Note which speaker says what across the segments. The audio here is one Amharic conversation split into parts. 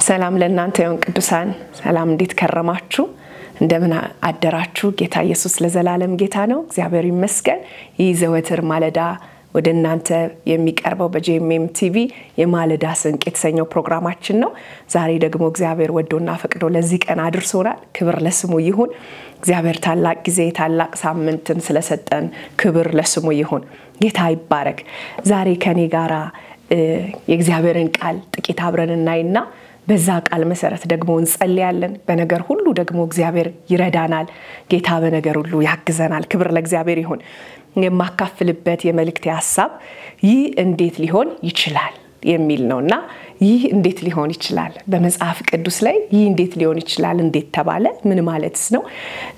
Speaker 1: ሰላም ለእናንተ ይሁን ቅዱሳን ሰላም እንዴት ከረማችሁ እንደምን አደራችሁ ጌታ ኢየሱስ ለዘላለም ጌታ ነው እግዚአብሔር ይመስገን ይዘወትር ማለዳ ወደ እናንተ የሚቀርበው በጄኤምኤም ቲቪ የማለዳ ስንቅ የተሰኘው ፕሮግራማችን ነው ዛሬ ደግሞ እግዚአብሔር ወዶና ፈቅዶ ለዚህ ቀን አድርሶናል ክብር ለስሙ ይሁን እግዚአብሔር ታላቅ ጊዜ ታላቅ ሳምንትን ስለሰጠን ክብር ለስሙ ይሁን ጌታ ይባረክ ዛሬ ከኔ ጋራ የእግዚአብሔርን ቃል ጥቂት አብረን እናይና በዛ ቃል መሰረት ደግሞ እንጸልያለን በነገር ሁሉ ደግሞ እግዚአብሔር ይረዳናል ጌታ በነገር ሁሉ ያግዘናል ክብር ለእግዚአብሔር ይሁን የማካፍልበት የመልእክት ሐሳብ ይህ እንዴት ሊሆን ይችላል የሚል ነውና ይህ እንዴት ሊሆን ይችላል በመጽሐፍ ቅዱስ ላይ ይህ እንዴት ሊሆን ይችላል እንዴት ተባለ ምን ማለትስ ነው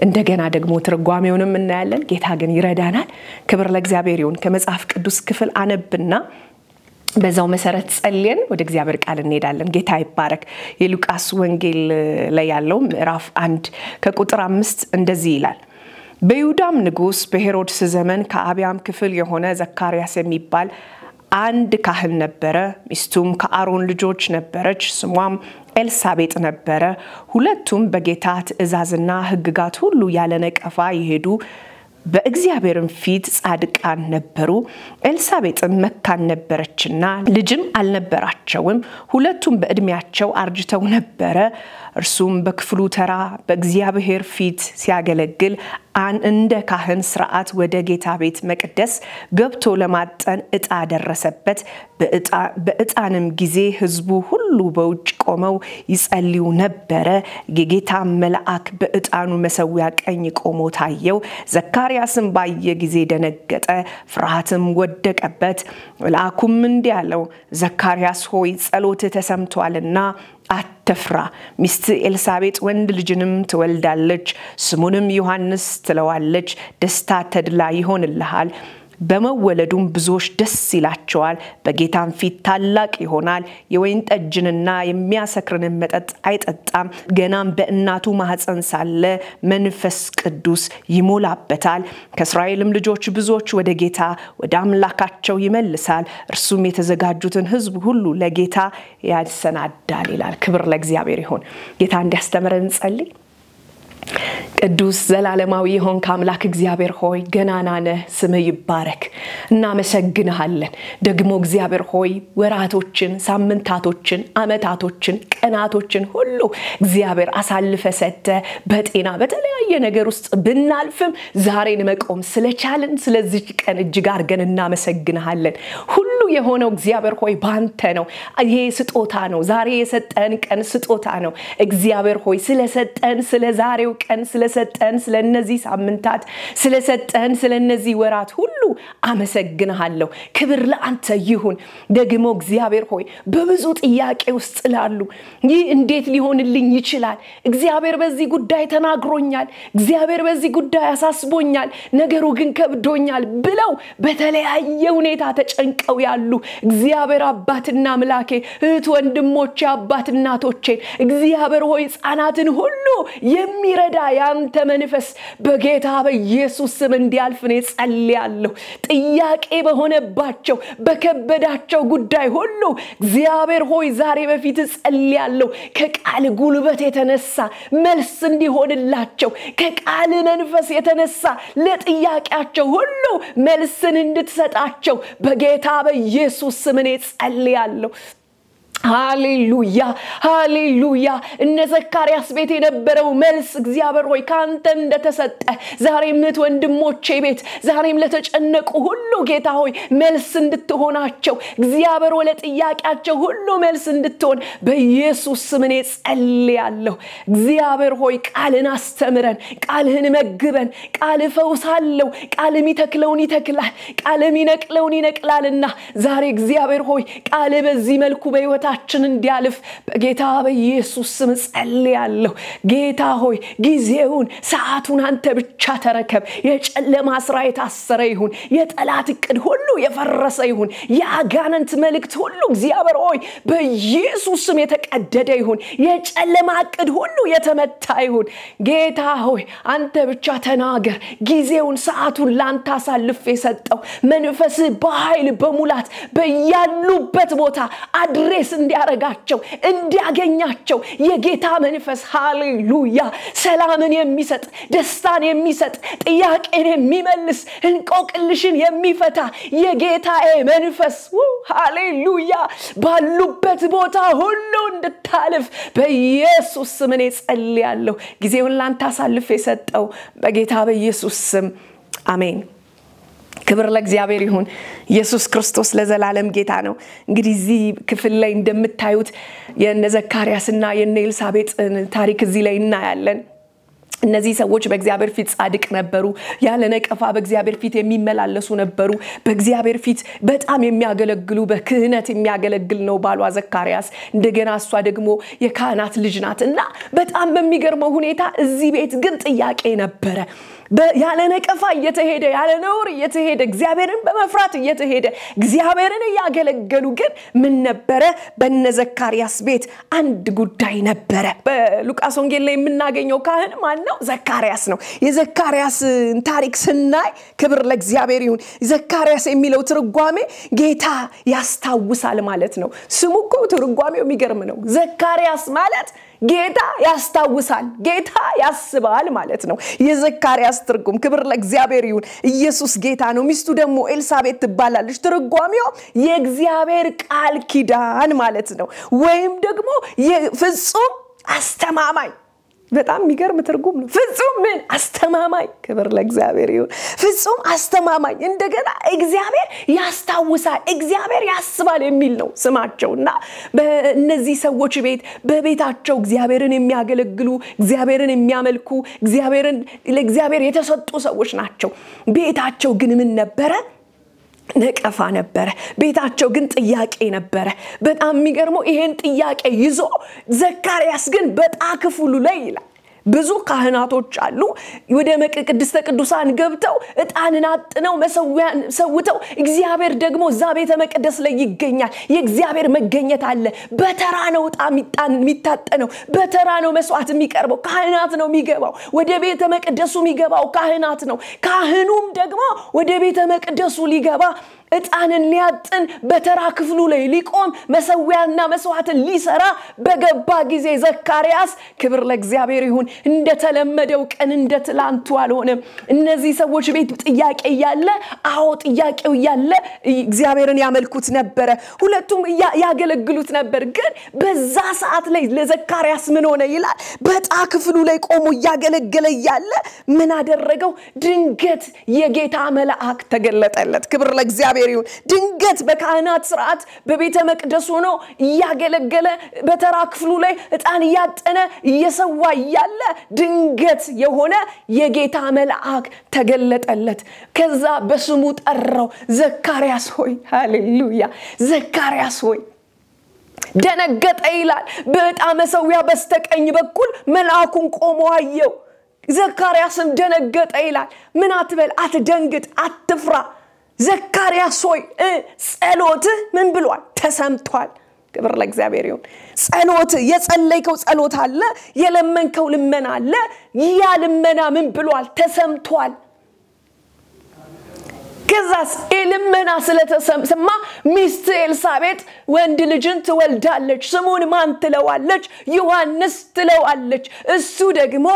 Speaker 1: እንደገና ደግሞ ትርጓሜውንም እናያለን ጌታ ግን ይረዳናል ክብር ለእግዚአብሔር ይሁን ከመጽሐፍ ቅዱስ ክፍል አነብና በዛው መሰረት ጸልየን ወደ እግዚአብሔር ቃል እንሄዳለን ጌታ ይባረክ የሉቃስ ወንጌል ላይ ያለው ምዕራፍ 1 ከቁጥር 5 እንደዚህ ይላል በይሁዳም ንጉስ በሄሮድስ ዘመን ከአብያም ክፍል የሆነ ዘካርያስ የሚባል አንድ ካህን ነበረ ሚስቱም ከአሮን ልጆች ነበረች ስሟም ኤልሳቤጥ ነበረ ሁለቱም በጌታ ትእዛዝና ሕግጋት ሁሉ ያለ ነቀፋ ይሄዱ በእግዚአብሔርም ፊት ጻድቃን ነበሩ ኤልሳቤጥም መካን ነበረችና ልጅም አልነበራቸውም ሁለቱም በእድሜያቸው አርጅተው ነበረ እርሱም በክፍሉ ተራ በእግዚአብሔር ፊት ሲያገለግል እንደ ካህን ሥርዓት ወደ ጌታ ቤት መቅደስ ገብቶ ለማጠን ዕጣ ደረሰበት በዕጣንም ጊዜ ሕዝቡ ሁሉ በውጭ ቆመው ይጸልዩ ነበር የጌታ መልአክ በዕጣኑ መሰዊያ ቀኝ ቆሞ ታየው ዘካርያስም ባየ ጊዜ ደነገጠ ፍርሃትም ወደቀበት መልአኩም እንዲህ አለው ዘካርያስ ሆይ ጸሎትህ ተሰምቷልና አትፍራ ሚስት ኤልሳቤጥ ወንድ ልጅንም ትወልዳለች ስሙንም ዮሐንስ ትለዋለች ደስታ ተድላ ይሆንልሃል በመወለዱም ብዙዎች ደስ ይላቸዋል በጌታም ፊት ታላቅ ይሆናል የወይን ጠጅንና የሚያሰክርን መጠጥ አይጠጣም ገናም በእናቱ ማህፀን ሳለ መንፈስ ቅዱስ ይሞላበታል ከእስራኤልም ልጆች ብዙዎች ወደ ጌታ ወደ አምላካቸው ይመልሳል እርሱም የተዘጋጁትን ሕዝብ ሁሉ ለጌታ ያሰናዳል ይላል ክብር ለእግዚአብሔር ይሁን ጌታ እንዲያስተምረን እንጸልይ ቅዱስ ዘላለማዊ ይሁን ከአምላክ እግዚአብሔር ሆይ ገናና ነህ ስምህ ይባረክ እናመሰግንሃለን ደግሞ እግዚአብሔር ሆይ ወራቶችን ሳምንታቶችን አመታቶችን ቀናቶችን ሁሉ እግዚአብሔር አሳልፈ ሰጠ በጤና በተለያየ ነገር ውስጥ ብናልፍም ዛሬን መቆም ስለቻልን ስለዚህ ቀን እጅግ አርገን እናመሰግንሃለን ሁሉ የሆነው እግዚአብሔር ሆይ ባንተ ነው ይሄ ስጦታ ነው ዛሬ የሰጠን ቀን ስጦታ ነው እግዚአብሔር ሆይ ስለሰጠን ስለዛሬው ቀን ስለሰጠን ስለነዚህ ሳምንታት ስለሰጠን ስለነዚህ ወራት ሁሉ አመሰግንሃለሁ ክብር ለአንተ ይሁን ደግሞ እግዚአብሔር ሆይ በብዙ ጥያቄ ውስጥ ላሉ ይህ እንዴት ሊሆንልኝ ይችላል እግዚአብሔር በዚህ ጉዳይ ተናግሮኛል እግዚአብሔር በዚህ ጉዳይ አሳስቦኛል ነገሩ ግን ከብዶኛል ብለው በተለያየ ሁኔታ ተጨንቀው ያሉ እግዚአብሔር አባትና አምላኬ እህት ወንድሞቼ አባት እናቶቼ እግዚአብሔር ሆይ ሕፃናትን ሁሉ የሚረዳ ያንተ መንፈስ በጌታ በኢየሱስ ስም እንዲያልፍ ነው ጸልያለሁ ጥያቄ በሆነባቸው በከበዳቸው ጉዳይ ሁሉ እግዚአብሔር ሆይ ዛሬ በፊት ጸልያለሁ ከቃል ጉልበት የተነሳ መልስ እንዲሆንላቸው ከቃል መንፈስ የተነሳ ለጥያቄያቸው ሁሉ መልስን እንድትሰጣቸው በጌታ በኢየሱስ ስም ነው ጸልያለሁ ሃሌሉያ ሃሌሉያ እነ ዘካርያስ ቤት የነበረው መልስ እግዚአብሔር ሆይ ካንተ እንደተሰጠ ዛሬም ወንድሞቼ ቤት ዛሬም ለተጨነቁ ሁሉ ጌታ ሆይ መልስ እንድትሆናቸው እግዚአብሔር ወለ ጥያቄያቸው ሁሉ መልስ እንድትሆን በኢየሱስ ስም እኔ ጸልያለሁ እግዚአብሔር ሆይ ቃልን አስተምረን ቃልህን መግበን ቃል ፈውሳለሁ ቃል የሚተክለውን ይተክላል ቃል የሚነቅለውን ይነቅላልና ዛሬ እግዚአብሔር ሆይ ቃል በዚህ መልኩ በህይወት ችን እንዲያልፍ በጌታ በኢየሱስ ስም ጸልያለሁ ጌታ ሆይ ጊዜውን ሰዓቱን አንተ ብቻ ተረከብ የጨለማ ስራ የታሰረ ይሁን የጠላት እቅድ ሁሉ የፈረሰ ይሁን ያጋንንት መልእክት ሁሉ እግዚአብሔር ሆይ በኢየሱስ ስም የተቀደደ ይሁን የጨለማ እቅድ ሁሉ የተመታ ይሁን ጌታ ሆይ አንተ ብቻ ተናገር ጊዜውን ሰዓቱን ላንተ አሳልፍ የሰጠው መንፈስ በኃይል በሙላት በያሉበት ቦታ አድሬስ እንዲያረጋቸው እንዲያገኛቸው የጌታ መንፈስ ሃሌሉያ ሰላምን የሚሰጥ ደስታን የሚሰጥ ጥያቄን የሚመልስ እንቆቅልሽን የሚፈታ የጌታዬ መንፈስ ሃሌሉያ ባሉበት ቦታ ሁሉ እንድታልፍ በኢየሱስ ስም እኔ ጸልያለሁ ጊዜውን ላንተ አሳልፌ ሰጠው በጌታ በኢየሱስ ስም አሜን ክብር ለእግዚአብሔር ይሁን ኢየሱስ ክርስቶስ ለዘላለም ጌታ ነው እንግዲህ እዚህ ክፍል ላይ እንደምታዩት የነዘካርያስና የኤልሳቤጥ ታሪክ እዚህ ላይ እናያለን እነዚህ ሰዎች በእግዚአብሔር ፊት ጻድቅ ነበሩ ያለ ነቀፋ በእግዚአብሔር ፊት የሚመላለሱ ነበሩ በእግዚአብሔር ፊት በጣም የሚያገለግሉ በክህነት የሚያገለግል ነው ባሏ ዘካርያስ እንደገና እሷ ደግሞ የካህናት ልጅ ናትና በጣም በሚገርመው ሁኔታ እዚህ ቤት ግን ጥያቄ ነበረ ያለ ነቀፋ እየተሄደ ያለ ነውር እየተሄደ እግዚአብሔርን በመፍራት እየተሄደ እግዚአብሔርን ያገለገሉ ግን ምን ነበረ በነዘካርያስ ቤት አንድ ጉዳይ ነበረ በሉቃስ ወንጌል ላይ የምናገኘው ካህን ማን ነው ዘካርያስ ነው የዘካርያስ ታሪክ ስናይ ክብር ለእግዚአብሔር ይሁን ዘካርያስ የሚለው ትርጓሜ ጌታ ያስታውሳል ማለት ነው ስሙ እኮ ትርጓሜው የሚገርም ነው ዘካርያስ ማለት ጌታ ያስታውሳል ጌታ ያስባል ማለት ነው የዘካርያስ ትርጉም ክብር ለእግዚአብሔር ይሁን ኢየሱስ ጌታ ነው ሚስቱ ደግሞ ኤልሳቤጥ ትባላለች ትርጓሜው የእግዚአብሔር ቃል ኪዳን ማለት ነው ወይም ደግሞ ፍጹም አስተማማኝ በጣም የሚገርም ትርጉም ነው ፍጹም ምን አስተማማኝ ክብር ለእግዚአብሔር ይሁን ፍጹም አስተማማኝ እንደገና እግዚአብሔር ያስታውሳል እግዚአብሔር ያስባል የሚል ነው ስማቸውና በእነዚህ ሰዎች ቤት በቤታቸው እግዚአብሔርን የሚያገለግሉ እግዚአብሔርን የሚያመልኩ ለእግዚአብሔር የተሰጡ ሰዎች ናቸው ቤታቸው ግን ምን ነበረ ነቀፋ ነበረ ቤታቸው ግን ጥያቄ ነበረ በጣም የሚገርመው ይሄን ጥያቄ ይዞ ዘካርያስ ግን በጣክፉሉ ላይ ይላል ብዙ ካህናቶች አሉ ወደ ቅድስተ ቅዱሳን ገብተው ዕጣንን አጥነው መሰዊያን ሰውተው እግዚአብሔር ደግሞ እዛ ቤተ መቅደስ ላይ ይገኛል የእግዚአብሔር መገኘት አለ በተራ ነው ዕጣን የሚታጠነው በተራ ነው መስዋዕት የሚቀርበው ካህናት ነው የሚገባው ወደ ቤተ መቅደሱ የሚገባው ካህናት ነው ካህኑም ደግሞ ወደ ቤተ መቅደሱ ሊገባ ዕጣንን ሊያጥን በተራ ክፍሉ ላይ ሊቆም መሰዊያና መስዋዕትን ሊሰራ በገባ ጊዜ ዘካርያስ ክብር ለእግዚአብሔር ይሁን እንደተለመደው ቀን እንደትላንቱ አልሆነም እነዚህ ሰዎች ቤት ጥያቄ ያለ አዎ ጥያቄው ያለ እግዚአብሔርን ያመልኩት ነበር ሁለቱም ያገለግሉት ነበር ግን በዛ ሰዓት ላይ ለዘካርያስ ምን ሆነ ይላል በጣ ክፍሉ ላይ ቆሞ ያገለገለ ያለ ምን አደረገው ድንገት የጌታ መልአክ ተገለጠለት ክብር ለእግዚአብሔር ይሁን ድንገት በካህናት ሥርዓት በቤተ መቅደስ ሆኖ ያገለገለ በተራ ክፍሉ ላይ ዕጣን ያጠነ እየሰዋ ያለ ድንገት የሆነ የጌታ መልአክ ተገለጠለት ከዛ በስሙ ጠራው ዘካርያስ ሆይ ሃሌሉያ ዘካርያስ ሆይ ደነገጠ ይላል በዕጣን መሰዊያ በስተቀኝ በኩል መልአኩን ቆሞ አየው ዘካርያስም ደነገጠ ይላል ምን አትበል አትደንግጥ አትፍራ ዘካርያስ ሆይ ጸሎትህ ምን ብሏል ተሰምቷል ክብር ለእግዚአብሔር ይሁን ጸሎት የጸለይከው ጸሎት አለ የለመንከው ልመና አለ ያ ልመና ምን ብሏል ተሰምቷል ከዛስ ልመና ስለተሰማ ሚስት ኤልሳቤጥ ወንድ ልጅን ትወልዳለች ስሙን ማን ትለዋለች ዮሐንስ ትለዋለች እሱ ደግሞ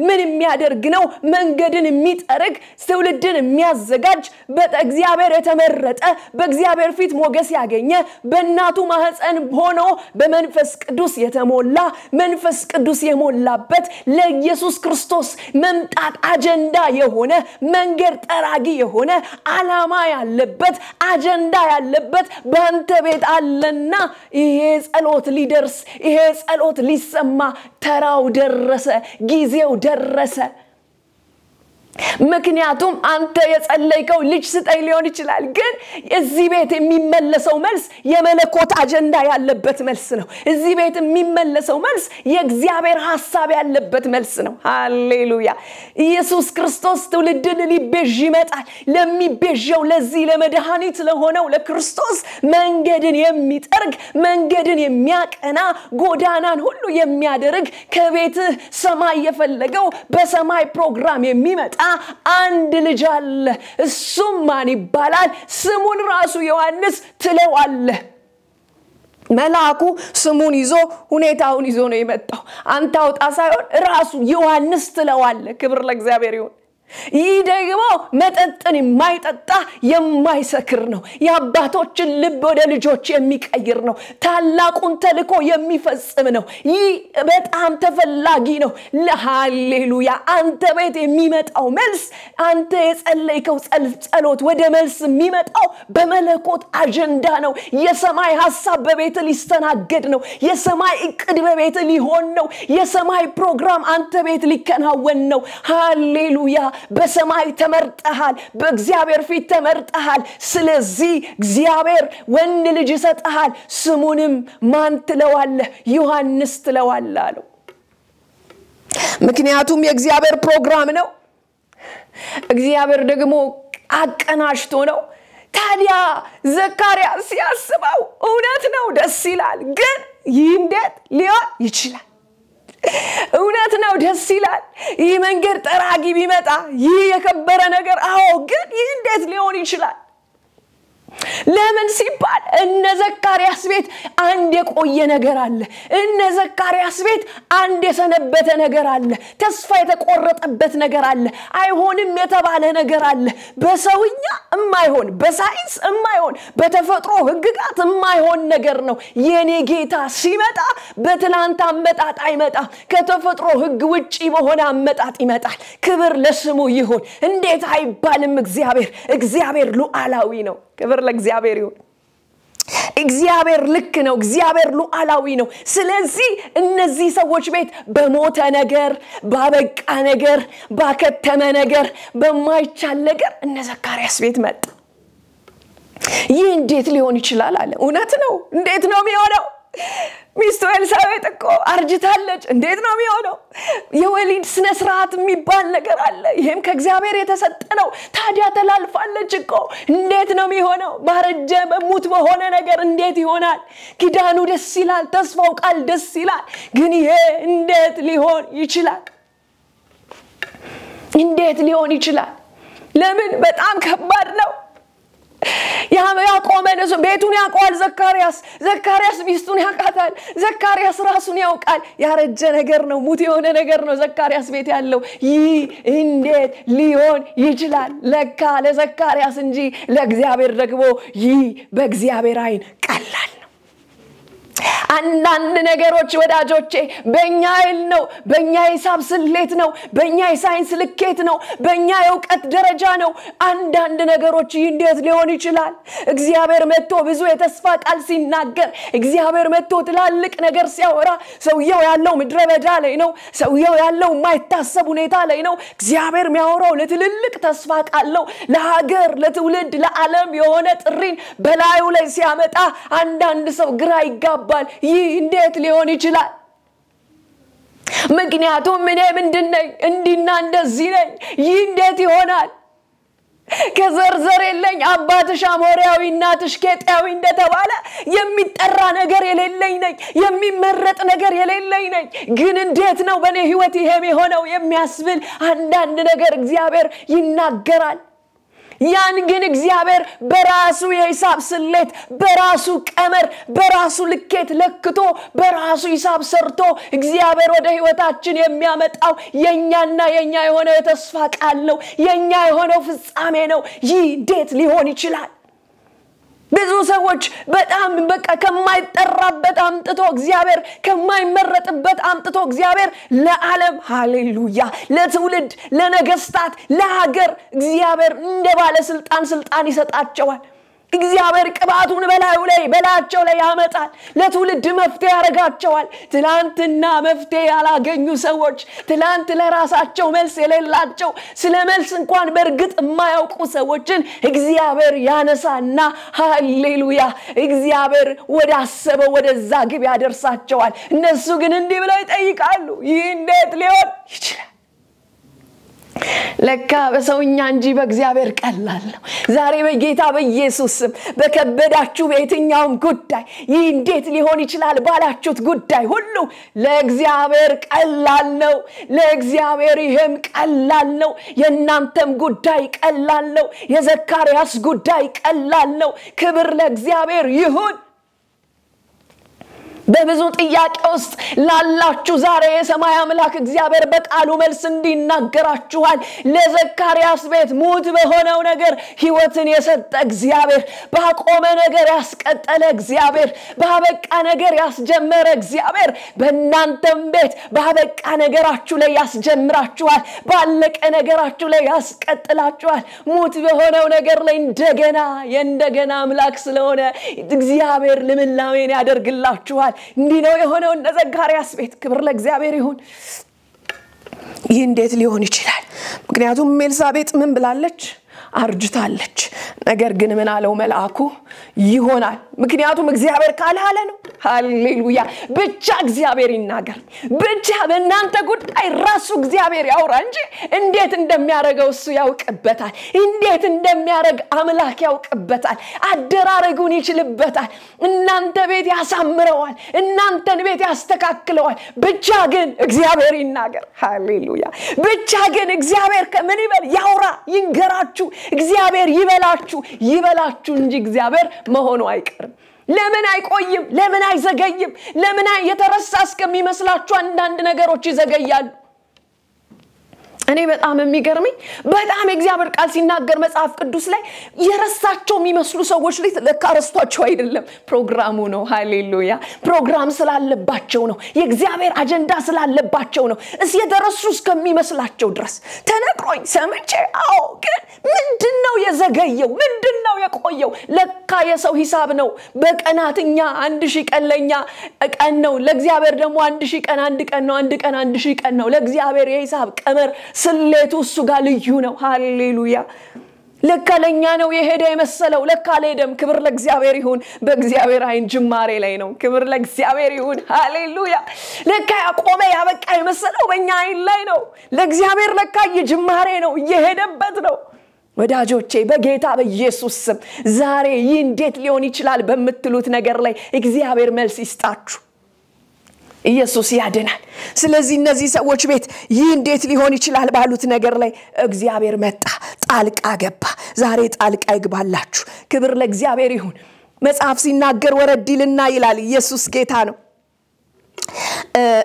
Speaker 1: ምን የሚያደርግ ነው መንገድን የሚጠርግ ትውልድን የሚያዘጋጅ በእግዚአብሔር የተመረጠ በእግዚአብሔር ፊት ሞገስ ያገኘ በእናቱ ማህፀን ሆኖ በመንፈስ ቅዱስ የተሞላ መንፈስ ቅዱስ የሞላበት ለኢየሱስ ክርስቶስ መምጣት አጀንዳ የሆነ መንገድ ጠራጊ የሆነ አላማ ያለበት አጀንዳ ያለበት ባንተ ቤት አለና ይሄ ጸሎት ሊደርስ ይሄ ጸሎት ሊሰማ ተራው ደረሰ ጊዜው ደረሰ ምክንያቱም አንተ የጸለይከው ልጅ ስጠይ ሊሆን ይችላል ግን እዚህ ቤት የሚመለሰው መልስ የመለኮት አጀንዳ ያለበት መልስ ነው እዚህ ቤት የሚመለሰው መልስ የእግዚአብሔር ሐሳብ ያለበት መልስ ነው ሃሌሉያ ኢየሱስ ክርስቶስ ትውልድን ሊቤዥ ይመጣል ለሚቤዥው ለዚህ ለመድኃኒት ለሆነው ለክርስቶስ መንገድን የሚጠርግ መንገድን የሚያቀና ጎዳናን ሁሉ የሚያደርግ ከቤት ሰማይ የፈለገው በሰማይ ፕሮግራም የሚመጣ አንድ ልጅ አለ እሱም ማን ይባላል ስሙን ራሱ ዮሐንስ ትለዋለህ መልአኩ ስሙን ይዞ ሁኔታውን ይዞ ነው የመጣው አንተ አውጣ ሳይሆን ራሱ ዮሐንስ ትለዋለህ ክብር ለእግዚአብሔር ይሁን ይህ ደግሞ መጠጥን የማይጠጣ የማይሰክር ነው የአባቶችን ልብ ወደ ልጆች የሚቀይር ነው ታላቁን ተልኮ የሚፈጽም ነው ይህ በጣም ተፈላጊ ነው ሃሌሉያ አንተ ቤት የሚመጣው መልስ አንተ የጸለይከው ጸሎት ወደ መልስ የሚመጣው በመለኮት አጀንዳ ነው የሰማይ ሐሳብ በቤት ሊስተናገድ ነው የሰማይ እቅድ በቤት ሊሆን ነው የሰማይ ፕሮግራም አንተ ቤት ሊከናወን ነው ሃሌሉያ በሰማይ ተመርጠሃል በእግዚአብሔር ፊት ተመርጠሃል ስለዚህ እግዚአብሔር ወንድ ልጅ ይሰጣል ስሙንም ማን ትለዋለህ ዮሐንስ ትለዋለህ አለው ምክንያቱም የእግዚአብሔር ፕሮግራም ነው እግዚአብሔር ደግሞ አቀናጅቶ ነው ታዲያ ዘካርያስ ያስባው እውነት ነው ደስ ይላል ግን ይህ እንዴት ሊሆን ይችላል እውነት ነው ደስ ይላል ይህ መንገድ ጠራጊ ቢመጣ ይህ የከበረ ነገር አዎ ግን ይህ እንዴት ሊሆን ይችላል ለምን ሲባል እነ ዘካርያስ ቤት አንድ የቆየ ነገር አለ እነ ዘካርያስ ቤት አንድ የሰነበተ ነገር አለ ተስፋ የተቆረጠበት ነገር አለ አይሆንም የተባለ ነገር አለ በሰውኛ የማይሆን በሳይንስ የማይሆን በተፈጥሮ ህግጋት የማይሆን ነገር ነው የኔ ጌታ ሲመጣ በትላንት አመጣጥ አይመጣ ከተፈጥሮ ህግ ውጪ በሆነ አመጣጥ ይመጣል ክብር ለስሙ ይሁን እንዴት አይባልም እግዚአብሔር ሉዓላዊ ነው ክብር ለእግዚአብሔር ይሁን እግዚአብሔር ልክ ነው እግዚአብሔር ሉዓላዊ ነው ስለዚህ እነዚህ ሰዎች ቤት በሞተ ነገር ባበቃ ነገር ባከተመ ነገር በማይቻል ነገር እነ ዘካርያስ ቤት መጣ ይህ እንዴት ሊሆን ይችላል አለ እውነት ነው እንዴት ነው የሚሆነው ሚስቱ ኤልሳቤጥ እኮ አርጅታለች እንዴት ነው የሚሆነው የወሊድ ስነ ስርዓት የሚባል ነገር አለ ይሄም ከእግዚአብሔር የተሰጠ ነው ታዲያ ተላልፋለች እኮ እንዴት ነው የሚሆነው ባረጀ በሙት በሆነ ነገር እንዴት ይሆናል ኪዳኑ ደስ ይላል ተስፋው ቃል ደስ ይላል ግን ይሄ እንዴት ሊሆን ይችላል እንዴት ሊሆን ይችላል ለምን በጣም ከባድ ነው ያቆመን ቤቱን ያቋል ዘካርያስ ሚስቱን ያቃታል ዘካርያስ ራሱን ያውቃል ያረጀ ነገር ነው ሙት የሆነ ነገር ነው ዘካርያስ ቤት ያለው ይህ እንዴት ሊሆን ይችላል ለካ ለዘካርያስ እንጂ ለእግዚአብሔር ደግሞ ይህ በእግዚአብሔር አይን ቀላል ነው አንዳንድ ነገሮች ወዳጆቼ በእኛ አይል ነው በእኛ ሂሳብ ስሌት ነው በእኛ ሳይንስ ልኬት ነው በእኛ የውቀት ደረጃ ነው አንዳንድ ነገሮች እንዴት ሊሆን ይችላል እግዚአብሔር መጥቶ ብዙ የተስፋ ቃል ሲናገር እግዚአብሔር መጥቶ ትላልቅ ነገር ሲያወራ ሰውየው ያለው ምድረ በዳ ላይ ነው ሰውየው ያለው የማይታሰብ ሁኔታ ላይ ነው እግዚአብሔር የሚያወራው ለትልልቅ ተስፋ ቃል ነው ለሀገር ለትውልድ ለዓለም የሆነ ጥሪን በላዩ ላይ ሲያመጣ አንዳንድ ሰው ግራ ይጋባል ይህ እንዴት ሊሆን ይችላል ምክንያቱም እኔ ምንድነኝ እንዲና እንደዚህ ነኝ ይህ እንዴት ይሆናል ከዘርዘር የለኝ አባትሽ አሞሪያዊ እናትሽ ኬጢያዊ እንደተባለ የሚጠራ ነገር የሌለኝ ነኝ የሚመረጥ ነገር የሌለኝ ነኝ ግን እንዴት ነው በኔ ህይወት ይሄም የሆነው የሚያስብል አንዳንድ ነገር እግዚአብሔር ይናገራል ያን ግን እግዚአብሔር በራሱ የሂሳብ ስሌት በራሱ ቀመር በራሱ ልኬት ለክቶ በራሱ ሂሳብ ሰርቶ እግዚአብሔር ወደ ህይወታችን የሚያመጣው የኛና የኛ የሆነ ተስፋ ቃል ነው የኛ የሆነ ፍጻሜ ነው ይህ እንዴት ሊሆን ይችላል ብዙ ሰዎች በጣም በቃ ከማይጠራበት አምጥቶ እግዚአብሔር ከማይመረጥበት አምጥቶ እግዚአብሔር ለዓለም ሃሌሉያ ለትውልድ ለነገስታት ለሀገር እግዚአብሔር እንደ ባለ ስልጣን ይሰጣቸዋል እግዚአብሔር ቅባቱን በላያቸው ላይ ያመጣል ለትውልድ መፍትሄ ያረጋቸዋል ትላንትና መፍትሄ ያላገኙ ሰዎች ትላንት ለራሳቸው መልስ የሌላቸው ስለ መልስ እንኳን በርግጥ የማያውቁ ሰዎችን እግዚአብሔር ያነሳና ሃሌሉያ እግዚአብሔር ወዳሰበው ወደዛ ግብ ያደርሳቸዋል እነሱ ግን እንዲህ ብለው ይጠይቃሉ ይህ እንዴት ሊሆን ይችላል ለካ በሰውኛ እንጂ በእግዚአብሔር ቀላል ነው ዛሬ በጌታ በኢየሱስ ስም በከበዳችሁ በየትኛውም ጉዳይ ይህ እንዴት ሊሆን ይችላል ባላችሁት ጉዳይ ሁሉ ለእግዚአብሔር ቀላል ነው ለእግዚአብሔር ይሄም ቀላል ነው የእናንተም ጉዳይ ቀላል ነው የዘካርያስ ጉዳይ ቀላል ነው ክብር ለእግዚአብሔር ይሁን በብዙ ጥያቄ ውስጥ ላላችሁ ዛሬ የሰማይ አምላክ እግዚአብሔር በቃሉ መልስ እንዲናገራችኋል። ለዘካርያስ ቤት ሙት በሆነው ነገር ሕይወትን የሰጠ እግዚአብሔር፣ ባቆመ ነገር ያስቀጠለ እግዚአብሔር፣ ባበቃ ነገር ያስጀመረ እግዚአብሔር በእናንተም ቤት ባበቃ ነገራችሁ ላይ ያስጀምራችኋል፣ ባለቀ ነገራችሁ ላይ ያስቀጥላችኋል። ሙት በሆነው ነገር ላይ እንደገና አምላክ ስለሆነ እግዚአብሔር ልምላሜን ያደርግላችኋል። እንዲህ ነው የሆነው ለዘካርያስ ቤት። ክብር ለእግዚአብሔር ይሁን። ይህ እንዴት ሊሆን ይችላል? ምክንያቱም ኤልሳቤጥ ምን ብላለች? አርጅታለች። ነገር ግን ምን አለው መልአኩ? ይሆናል። ምክንያቱም እግዚአብሔር ካላለ ነው። ሃሌሉያ። ብቻ እግዚአብሔር ይናገር፣ ብቻ በእናንተ ጉዳይ ራሱ እግዚአብሔር ያውራ እንጂ እንዴት እንደሚያረጋው እሱ ያውቅበታል። እንዴት እንደሚያረግ አምላክ ያውቅበታል። አደራረጉን ይችልበታል። እናንተ ቤት ያሳምረዋል፣ እናንተን ቤት ያስተካክለዋል። ብቻ ግን እግዚአብሔር ይናገር። ሃሌሉያ። ብቻ ግን እግዚአብሔር ከምን ይበል? ያውራ፣ ይንገራችሁ። እግዚአብሔር ይበላችሁ እንጂ እግዚአብሔር መሆኑ አይቀርም። ለምን አይቆይም? ለምን አይዘገይም? ለምን የተረሳ እስከሚመስላችሁ አንዳንድ ነገሮች ይዘገያሉ? እኔ በጣም የሚገርመኝ በጣም እግዚአብሔር ቃል ሲናገር መጽሐፍ ቅዱስ ላይ የረሳቸው የሚመስሉ ሰዎች ላይ ለካረስቷቸው አይደለም፣ ፕሮግራሙ ነው። ሃሌሉያ። ፕሮግራም ስላለባቸው ነው። የእግዚአብሔር አጀንዳ ስላለባቸው ነው። የተረሱ እስከሚመስላቸው ድረስ ተነግሮኝ ሰምቼ ግን ምንድነው የዘገየው? ምንድነው የቆየው? ለካ የሰው ሂሳብ ነው። በቀናትኛ 1000 ቀን ለኛ ቀን ነው፣ ለእግዚአብሔር ደግሞ 1000 ቀን አንድ ቀን ነው። አንድ ቀን 1000 ቀን ነው። ለእግዚአብሔር የሂሳብ ቀመር ስሌቱ እሱ ጋር ልዩ ነው። ሃሌሉያ። ለካ ለኛ ነው የሄደ የመሰለው፣ ለካ አልሄደም። ክብር ለእግዚአብሔር ይሁን። በእግዚአብሔር አይን ጅማሬ ላይ ነው። ክብር ለእግዚአብሔር ይሁን። ሃሌሉያ። ለካ ያቆመ ያበቃ የመሰለው በእኛ አይን ላይ ነው። ለእግዚአብሔር ለካ የጅማሬ ነው፣ እየሄደበት ነው። ወዳጆቼ በጌታ በኢየሱስ ስም ዛሬ ይህ እንዴት ሊሆን ይችላል በምትሉት ነገር ላይ እግዚአብሔር መልስ ይስጣችሁ። ኢየሱስ ያድናል። ስለዚህ እነዚህ ሰዎች ቤት ይህ እንዴት ሊሆን ይችላል ባሉት ነገር ላይ እግዚአብሔር መጣ፣ ጣልቃ ገባ። ዛሬ ጣልቃ ይግባላችሁ። ክብር ለእግዚአብሔር ይሁን። መጽሐፍ ሲናገር ወረድ ይልና ይላል፣ ኢየሱስ ጌታ ነው።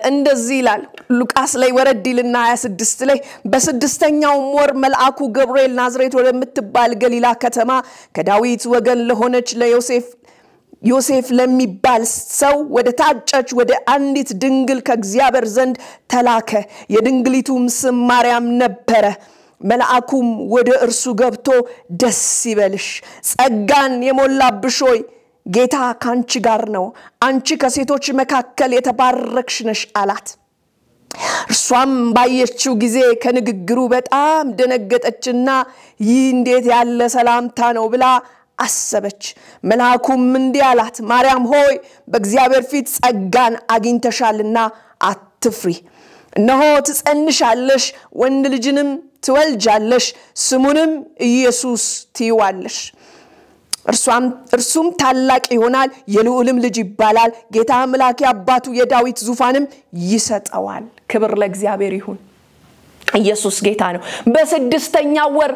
Speaker 1: እንደዚህ ይላል ሉቃስ ላይ ወረድ ይልና 26 ላይ በስድስተኛው ወር መልአኩ ገብርኤል ናዝሬት ወደምትባል ገሊላ ከተማ ከዳዊት ወገን ለሆነች ዮሴፍ ለሚባል ሰው ወደ ታጨች ወደ አንዲት ድንግል ከእግዚአብሔር ዘንድ ተላከ። የድንግሊቱም ስም ማርያም ነበረ። መልአኩም ወደ እርሱ ገብቶ ደስ ይበልሽ፣ ጸጋን የሞላብሽ ሆይ ጌታ ካንቺ ጋር ነው፣ አንቺ ከሴቶች መካከል የተባረክሽ ነሽ አላት። እርሷም ባየችው ጊዜ ከንግግሩ በጣም ደነገጠችና ይህ እንዴት ያለ ሰላምታ ነው ብላ አሰበች። መልአኩም እንዲህ አላት፣ ማርያም ሆይ በእግዚአብሔር ፊት ጸጋን አግኝተሻልና አትፍሪ። እነሆ ትጸንሻለሽ፣ ወንድ ልጅንም ትወልጃለሽ፣ ስሙንም ኢየሱስ ትይዋለሽ። እርሱም ታላቅ ይሆናል፣ የልዑልም ልጅ ይባላል። ጌታ አምላክ አባቱ የዳዊት ዙፋንም ይሰጠዋል። ክብር ለእግዚአብሔር ይሁን። ኢየሱስ ጌታ ነው። በስድስተኛው ወር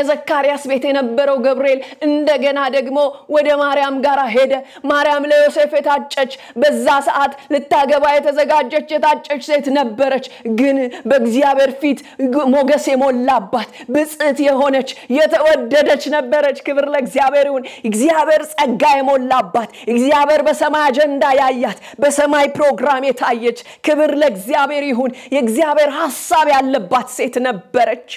Speaker 1: ዘካርያስ ቤት የነበረው ገብርኤል እንደገና ደግሞ ወደ ማርያም ጋር ሄደ። ማርያም ለዮሴፍ የታጨች በዛ ሰዓት ልታገባ የተዘጋጀች የታጨች ሴት ነበረች። ግን በእግዚአብሔር ፊት ሞገስ የሞላባት ብጽዕት የሆነች የተወደደች ነበረች። ክብር ለእግዚአብሔር ይሁን። እግዚአብሔር ጸጋ የሞላባት፣ እግዚአብሔር በሰማይ አጀንዳ ያያት፣ በሰማይ ፕሮግራም የታየች። ክብር ለእግዚአብሔር ይሁን። የእግዚአብሔር ሐሳብ ያለባት ሴት ነበረች።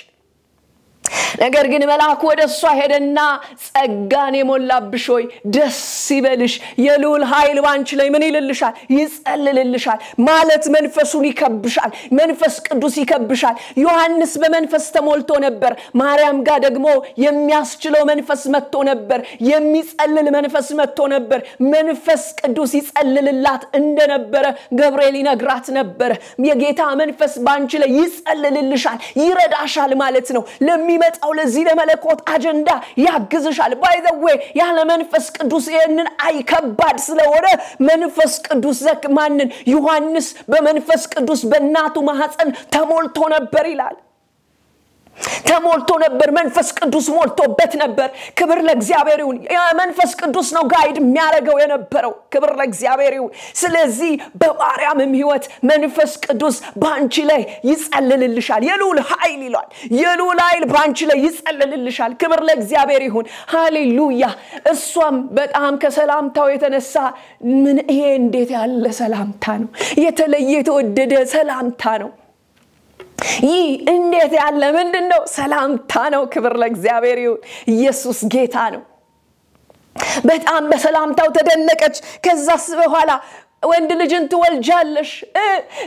Speaker 1: ነገር ግን መልአኩ ወደሷ ሄደና ጸጋን የሞላብሽ ሆይ ደስ ይበልሽ፣ የልዑል ኃይል ባንቺ ላይ ምን ይልልሻል? ይጸልልልሻል። ማለት መንፈሱን ይከብሻል፣ መንፈስ ቅዱስ ይከብሻል። ዮሐንስ በመንፈስ ተሞልቶ ነበር። ማርያም ጋር ደግሞ የሚያስችለው መንፈስ መጥቶ ነበር፣ የሚጸልል መንፈስ መጥቶ ነበር። መንፈስ ቅዱስ ይጸልልላት እንደነበረ ገብርኤል ይነግራት ነበር። የጌታ መንፈስ ባንቺ ላይ ይጸልልልሻል፣ ይረዳሻል ማለት ነው። ለሚመጣው ለዚህ ለመለኮት አጀንዳ ያግዝሻል። ባይ ዘ ዌይ ያለ መንፈስ ቅዱስ ይሄንን አይከባድ ስለሆነ መንፈስ ቅዱስ ማንን? ዮሐንስ በመንፈስ ቅዱስ በእናቱ ማህፀን ተሞልቶ ነበር ይላል። ተሞልቶ ነበር መንፈስ ቅዱስ ሞልቶበት ነበር ክብር ለእግዚአብሔር ይሁን መንፈስ ቅዱስ ነው ጋይድ የሚያረጋው የነበረው ክብር ለእግዚአብሔር ይሁን ስለዚህ በማርያምም ሕይወት መንፈስ ቅዱስ ባንቺ ላይ ይጸልልልሻል የልዑል ኃይል ይላል የልዑል ኃይል ባንቺ ላይ ይጸልልልሻል ክብር ለእግዚአብሔር ይሁን ሃሌሉያ እሷም በጣም ከሰላምታው የተነሳ ምን ይሄ እንዴት ያለ ሰላምታ ነው የተለየ የተወደደ ሰላምታ ነው ይህ እንዴት ያለ ምንድነው ሰላምታ ነው ክብር ለእግዚአብሔር ይሁን ኢየሱስ ጌታ ነው በጣም በሰላምታው ተደነቀች ከዛስ በኋላ ወንድ ልጅን ትወልጃለሽ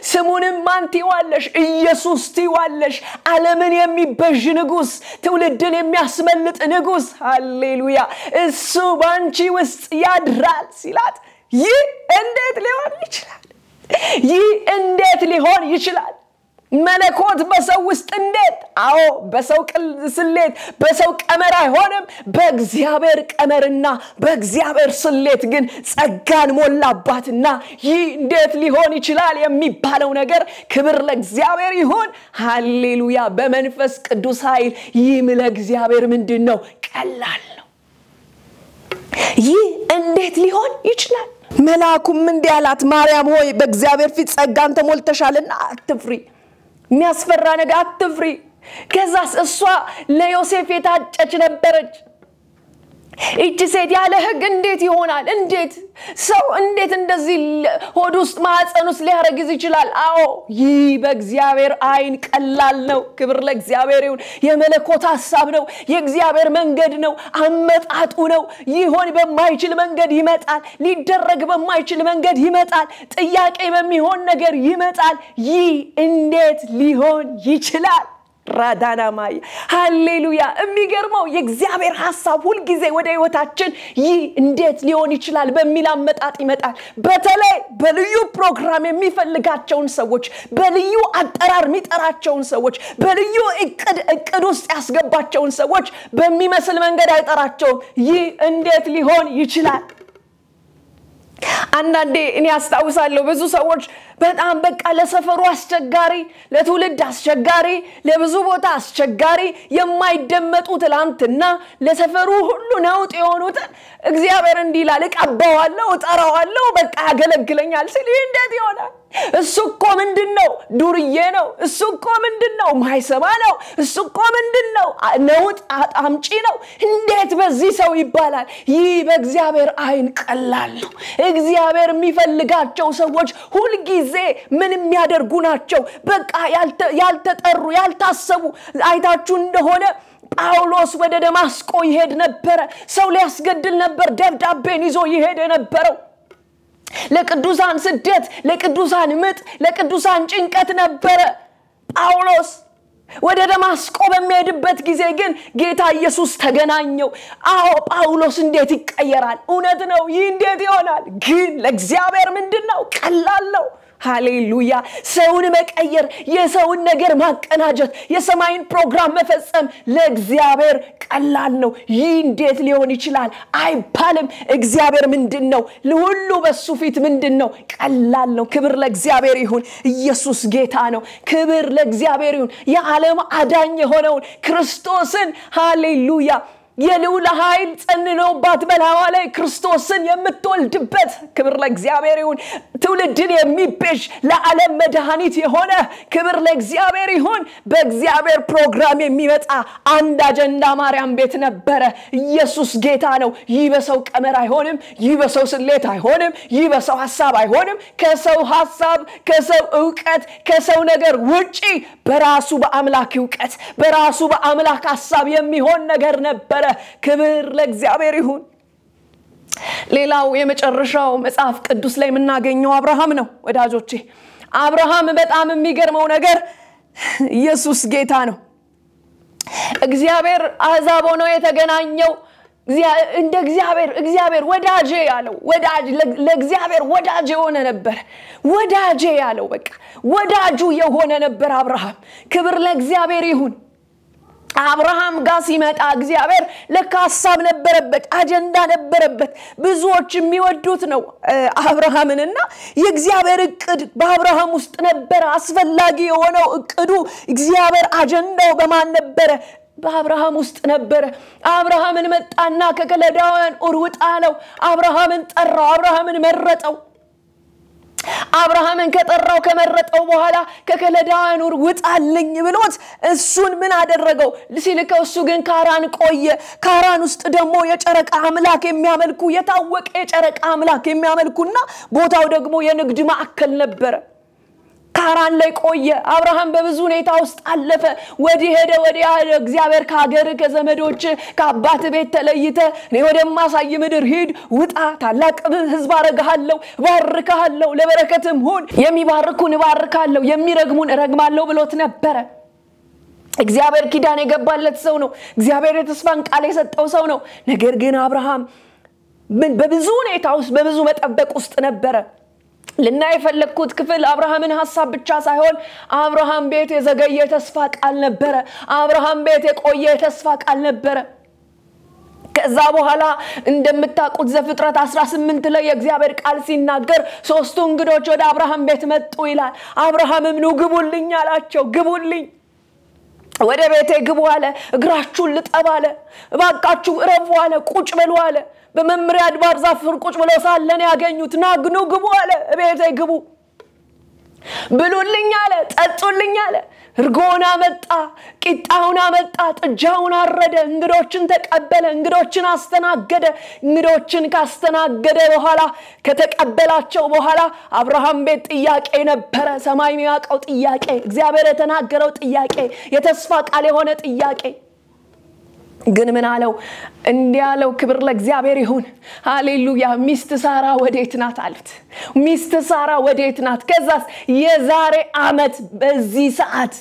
Speaker 1: ስሙንም ማን ትይዋለሽ ኢየሱስ ትይዋለሽ ዓለምን የሚበዥ ንጉስ ትውልድን የሚያስመልጥ ንጉስ ሃሌሉያ እሱ ባንቺ ውስጥ ያድራል ሲላት ይህ እንዴት ሊሆን ይችላል ይህ እንዴት ሊሆን ይችላል መለኮት በሰው ውስጥ እንዴት አዎ በሰው ስሌት በሰው ቀመር አይሆንም በእግዚአብሔር ቀመርና በእግዚአብሔር ስሌት ግን ጸጋን ሞላባትና ይህ እንዴት ሊሆን ይችላል የሚባለው ነገር ክብር ለእግዚአብሔር ይሁን ሃሌሉያ በመንፈስ ቅዱስ ኃይል ይህ ለእግዚአብሔር ምንድነው ቀላል ነው ይህ እንዴት ሊሆን ይችላል መልአኩም እንዲያላት ማርያም ሆይ በእግዚአብሔር ፊት ጸጋን ተሞልተሻልና አትፍሪ የሚያስፈራ ነገር አትፍሪ ከዛስ እሷ ለዮሴፍ የታጨች ነበረች እቺ ሴት ያለ ህግ እንዴት ይሆናል እንዴት ሰው እንዴት እንደዚህ ሆድ ውስጥ ማህፀን ውስጥ ሊያረግዝ ይችላል አዎ ይህ በእግዚአብሔር አይን ቀላል ነው ክብር ለእግዚአብሔር ይሁን የመለኮት ሐሳብ ነው የእግዚአብሔር መንገድ ነው አመጣጡ ነው ይሆን በማይችል መንገድ ይመጣል ሊደረግ በማይችል መንገድ ይመጣል ጥያቄ በሚሆን ነገር ይመጣል ይህ እንዴት ሊሆን ይችላል ራዳና ማይ ሃሌሉያ የሚገርመው የእግዚአብሔር ሐሳብ ሁሉ ጊዜ ወደ ህይወታችን ይህ እንዴት ሊሆን ይችላል በሚል አመጣጥ ይመጣል በተለይ በልዩ ፕሮግራም የሚፈልጋቸውን ሰዎች በልዩ አጠራር የሚጠራቸውን ሰዎች በልዩ እቅድ ውስጥ ያስገባቸውን ሰዎች በሚመስል መንገድ አይጠራቸውም ይህ እንዴት ሊሆን ይችላል አንዳንዴ እኔ አስተዋውሳለሁ ብዙ ሰዎች በጣም በቃ ለሰፈሩ አስቸጋሪ ለትውልድ አስቸጋሪ ለብዙ ቦታ አስቸጋሪ የማይደመጡ ትላንትና ለሰፈሩ ሁሉ ነውጥ የሆኑት እግዚአብሔር እንዲላል ቀባዋለሁ ጠራዋለሁ በቃ ያገለግለኛል ሲል እንዴት ይሆናል እሱኮ ምንድነው ዱርዬ ነው እሱኮ ምንድነው ማይሰማ ነው እሱኮ ምንድነው ነውጥ አጣምጪ ነው እንዴት በዚህ ሰው ይባላል ይህ በእግዚአብሔር አይን ቀላል ነው እግዚአብሔር የሚፈልጋቸው ሰዎች ሁሉ ጊዜ ምን የሚያደርጉ ናቸው በቃ ያልተጠሩ ያልታሰቡ አይታችሁ እንደሆነ ጳውሎስ ወደ ደማስቆ ይሄድ ነበር ሰው ሊያስገድል ነበር ደብዳቤን ይዞ ይሄድ ነበረው ለቅዱሳን ስደት ለቅዱሳን ምጥ ለቅዱሳን ጭንቀት ነበር ጳውሎስ ወደ ደማስቆ በሚሄድበት ጊዜ ግን ጌታ ኢየሱስ ተገናኘው አዎ ጳውሎስ እንዴት ይቀየራል እውነት ነው ይህ እንዴት ይሆናል ግን ለእግዚአብሔር ምንድነው ቀላል ነው ሃሌሉያ ሰውን መቀየር የሰውን ነገር ማቀናጀት የሰማይን ፕሮግራም መፈጸም ለእግዚአብሔር ቀላል ነው ይህ እንዴት ሊሆን ይችላል አይባልም እግዚአብሔር ምንድነው ለሁሉ በሱ ፊት ምንድነው ቀላል ነው ክብር ለእግዚአብሔር ይሁን ኢየሱስ ጌታ ነው ክብር ለእግዚአብሔር ይሁን የዓለም አዳኝ የሆነው ክርስቶስን ሃሌሉያ የልዑል ኃይል ጸንኖባት በላዋ ላይ ክርስቶስን የምትወልድበት ክብር ለእግዚአብሔር ይሁን ትውልድን የሚቤዥ ለዓለም መድኃኒት የሆነ ክብር ለእግዚአብሔር ይሁን በእግዚአብሔር ፕሮግራም የሚመጣ አንድ አጀንዳ ማርያም ቤት ነበረ ኢየሱስ ጌታ ነው ይህ በሰው ቀመር አይሆንም ይህ በሰው ስሌት አይሆንም ይህ በሰው ሐሳብ አይሆንም ከሰው ሐሳብ ከሰው ዕውቀት ከሰው ነገር ውጪ በራሱ በአምላክ ዕውቀት በራሱ በአምላክ ሐሳብ የሚሆን ነገር ነበር ክብር ለእግዚአብሔር ይሁን ሌላው የመጨረሻው መጽሐፍ ቅዱስ ላይ የምናገኘው አብርሃም ነው ወዳጆቼ አብርሃም በጣም የሚገርመው ነገር ኢየሱስ ጌታ ነው እግዚአብሔር አሕዛብ ሆኖ የተገናኘው እንደ እግዚአብሔር ወዳጄ ያለው ወዳጅ ለእግዚአብሔር ወዳጅ የሆነ ነበር ወዳጄ ያለው በቃ ወዳጁ የሆነ ነበር አብርሃም ክብር ለእግዚአብሔር ይሁን አብርሃም ጋር ሲመጣ እግዚአብሔር ለካሳብ ነበረበት አጀንዳ ነበረበት ብዙዎች የሚወዱት ነው አብርሃምንና የእግዚአብሔር እቅድ በአብርሃም ውስጥ ነበር አስፈላጊ የሆነው እቅዱ እግዚአብሔር አጀንዳው በማን ነበር በአብርሃም ውስጥ ነበር አብርሃምን መጣና ከከለዳውያን ኡር ወጣለው አብርሃምን ጠራው አብርሃምን መረጠው አብርሃምን ከጠራው ከመረጠው በኋላ ከከለዳውያን ኡር ወጣልኝ ብሎት እሱን ምን አደረገው ሲልከው እሱ ግን ካራን ቆየ ካራን ውስጥ ደግሞ የጨረቃ አምላክ የሚያመልኩ የታወቀ የጨረቃ አምላክ የሚያመልኩና ቦታው ደግሞ የንግድ ማዕከል ነበር ካራን ላይ ቆየ አብርሃም በብዙ ሁኔታ ውስጥ አለፈ ወዲ ሄደ ወዲያ እግዚአብሔር ካገር ከዘመዶች ከአባት ቤት ተለይተ እኔ ወደማሳይ ምድር ሂድ ውጣ ታላቅ ህዝብ አረጋለሁ ባርካለሁ ለበረከትም ሁን የሚባርኩን ባርካለሁ የሚረግሙን እረግማለሁ ብሎት ነበር እግዚአብሔር ኪዳን የገባለት ሰው ነው እግዚአብሔር የተስፋን ቃል የሰጠው ሰው ነው ነገር ግን አብርሃም በብዙ ሁኔታ ውስጥ በብዙ መጠበቅ ውስጥ ነበር ለናይ ፈለኩት ክፍል አብርሃምን ሐሳብ ብቻ ሳይሆን አብርሃም ቤት የዘገየ ተስፋ ቃል ነበር አብርሃም ቤት የቆየ ተስፋ ቃል ነበር ከዛ በኋላ እንደምታቁት ዘፍጥረት 18 ላይ የእግዚአብሔር ቃል ሲናገር ሶስቱ እንግዶች ወደ አብርሃም ቤት መጡ ይላል አብርሃምም ነው ግቡልኝ አላቸው ግቡልኝ ወደ ቤቴ ግቡ አለ እግራችሁን ልጠባለ ባቃችሁ ረፉ አለ ቁጭ በሉ አለ በመምሪያ አድባር ዛፍ ቁጭ ብለው ሳለን ያገኙት ናግኑ ግቡ አለ ቤቴ ግቡ ብሉልኝ አለ ጠጡልኝ አለ እርጎና መጣ ቂጣውና መጣ ጥጃውን አረደ እንግዶችን ተቀበለ እንግዶችን አስተናገደ እንግዶችን ካስተናገደ በኋላ ከተቀበላቸው በኋላ አብርሃም ቤት ጥያቄ ነበር ሰማይ የሚያቀው ጥያቄ እግዚአብሔር የተናገረው ጥያቄ የተስፋ ቃል የሆነ ጥያቄ ግን ምን አለው እንዲያለው ክብር ለእግዚአብሔር ይሁን ሃሌሉያ ሚስት ሳራ ወዴት ናት አሉት ሚስት ሳራ ወዴት ናት ከዛስ የዛሬ አመት በዚህ ሰዓት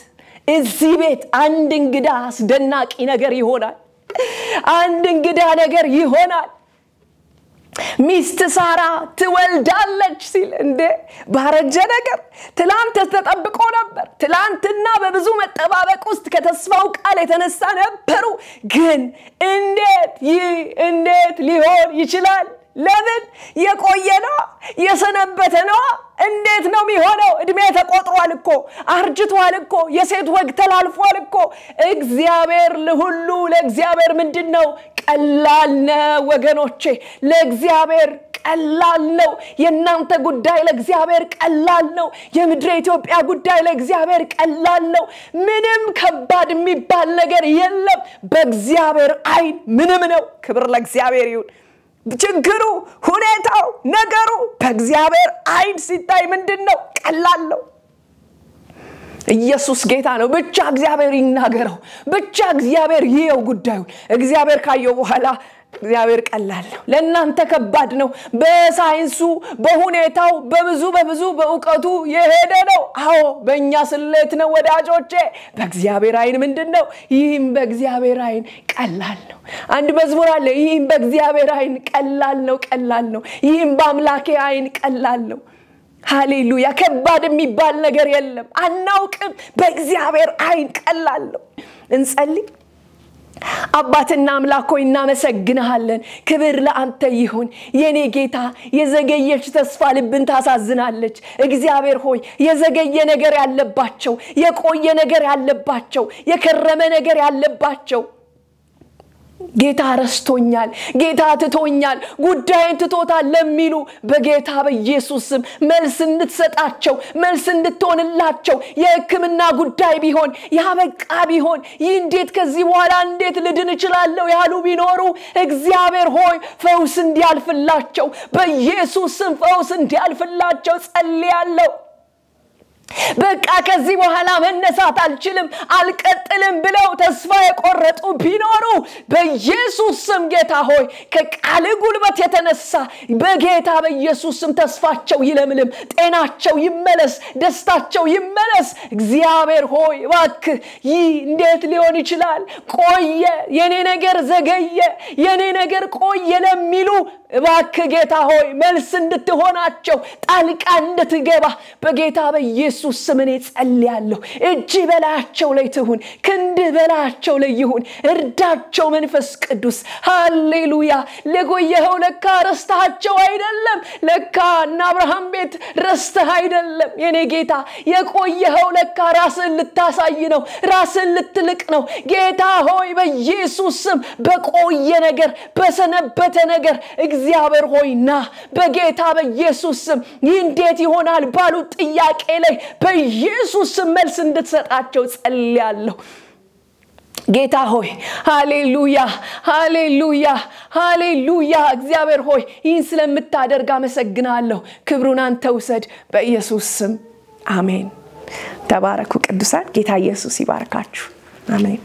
Speaker 1: እዚህ ቤት አንድ እንግዳ አስደናቂ ነገር ይሆናል አንድ እንግዳ ነገር ይሆናል ሚስት ሳራ ትወልዳለች ሲል እንደ ባረጀ ነገር ትላንት ተጠብቆ ነበር ትላንትና በብዙ መጠባበቅ ውስጥ ከተስፋው ቃል የተነሳ ነበሩ ግን እንዴት ሊሆን ይችላል ለምን የቆየነው የሰነበተነው እንዴት ነው የሚሆነው እድሜ ተቆጥሯል እኮ አርጅቷል እኮ የሴት ወግ ተላልፏል እኮ እግዚአብሔር ለሁሉ ለእግዚአብሔር ምንድነው ቀላል ነው ወገኖቼ ለእግዚአብሔር ቀላል ነው የናንተ ጉዳይ ለእግዚአብሔር ቀላል ነው የምድር ኢትዮጵያ ጉዳይ ለእግዚአብሔር ቀላል ነው ምንም ከባድ የሚባል ነገር የለም በእግዚአብሔር አይን ምንም ነው ክብር ለእግዚአብሔር ይሁን ችግሩ ሁኔታው ነገሩ በእግዚአብሔር አይን ሲታይ ምንድነው ቀላል ነው ኢየሱስ ጌታ ነው ብቻ እግዚአብሔር ይናገረው ብቻ እግዚአብሔር ይየው ጉዳዩ እግዚአብሔር ካየው በኋላ እግዚአብሔር ቀላል ነው ለእናንተ ከባድ ነው በሳይንሱ በሁኔታው በብዙ በእውቀቱ የሄደ ነው አዎ በእኛ ስሌት ነው ወዳጆቼ በእግዚአብሔር አይን ምንድነው ይህም በእግዚአብሔር አይን ቀላል ነው አንድ መዝሙር አለ ይህም በእግዚአብሔር አይን ቀላል ነው ይህም በአምላኬ አይን ቀላል ነው ሃሌሉያ ከባድ የሚባል ነገር የለም አናውቅም በእግዚአብሔር አይን ቀላል ነው እንጸልይ አባትና አምላክ ሆይ እናመሰግንሃለን ክብር ለአንተ ይሁን የኔ ጌታ የዘገየች ተስፋ ልብን ታሳዝናለች እግዚአብሔር ሆይ የዘገየ ነገር ያለባቸው የቆየ ነገር ያለባቸው የከረመ ነገር ያለባቸው ጌታ ረስቶኛል ጌታ ትቶኛል ጉዳይን ትቶታል ለሚሉ በጌታ በኢየሱስ ስም መልስ እንድትሰጣቸው መልስ እንድትሆንላቸው የሕክምና ጉዳይ ቢሆን ያበቃ ቢሆን እንዴት ከዚህ በኋላ እንዴት ልድን እችላለሁ ያሉ ቢኖሩ እግዚአብሔር ሆይ ፈውስ እንዲያልፍላቸው በኢየሱስ ስም ፈውስ እንዲያልፍላቸው ጸልያለሁ በቃ ከዚህ በኋላ መነሳት አልችልም አልቀጥልም ብለው ተስፋ የቆረጡ ቢኖሩ በኢየሱስ ስም ጌታ ሆይ ከቃል ጉልበት የተነሳ በጌታ በኢየሱስ ስም ተስፋቸው ይለምልም ጤናቸው ይመለስ ደስታቸው ይመለስ እግዚአብሔር ሆይ እባክህ እንዴት ሊሆን ይችላል ቆየ የኔ ነገር ዘገየ የኔ ነገር ቆየ ለሚሉ እባክህ ጌታ ሆይ መልስ እንድትሆናቸው ጣልቃ እንድትገባ በጌታ በኢየሱስ ስም እኔ ጸልያለሁ እጅ በላያቸው ላይ ትሁን ክንድ በላያቸው ላይ ይሁን እርዳቸው መንፈስ ቅዱስ ሃሌሉያ ለቆየኸው ለካ ረስተሃቸው አይደለም ለካ እና አብርሃም ቤት ረስተህ አይደለም የኔ ጌታ የቆየኸው ለካ ራስን ልታሳይ ነው ራስን ልትልቅ ነው ጌታ ሆይ በኢየሱስ ስም በቆየ ነገር በሰነበተ ነገር እግዚአብሔር ሆይና በጌታ በኢየሱስ ስም እንዴት ይሆናል ባሉ ጥያቄ ላይ በኢየሱስ ስም መልስ እንድትሰጣቸው ጸልያለሁ ጌታ ሆይ ሃሌሉያ ሃሌሉያ ሃሌሉያ እግዚአብሔር ሆይ ይህን ስለምታደርግ አመሰግናለሁ ክብሩን አንተ ውሰድ በኢየሱስ ስም አሜን ተባረኩ ቅዱሳን ጌታ ኢየሱስ ይባርካችሁ አሜን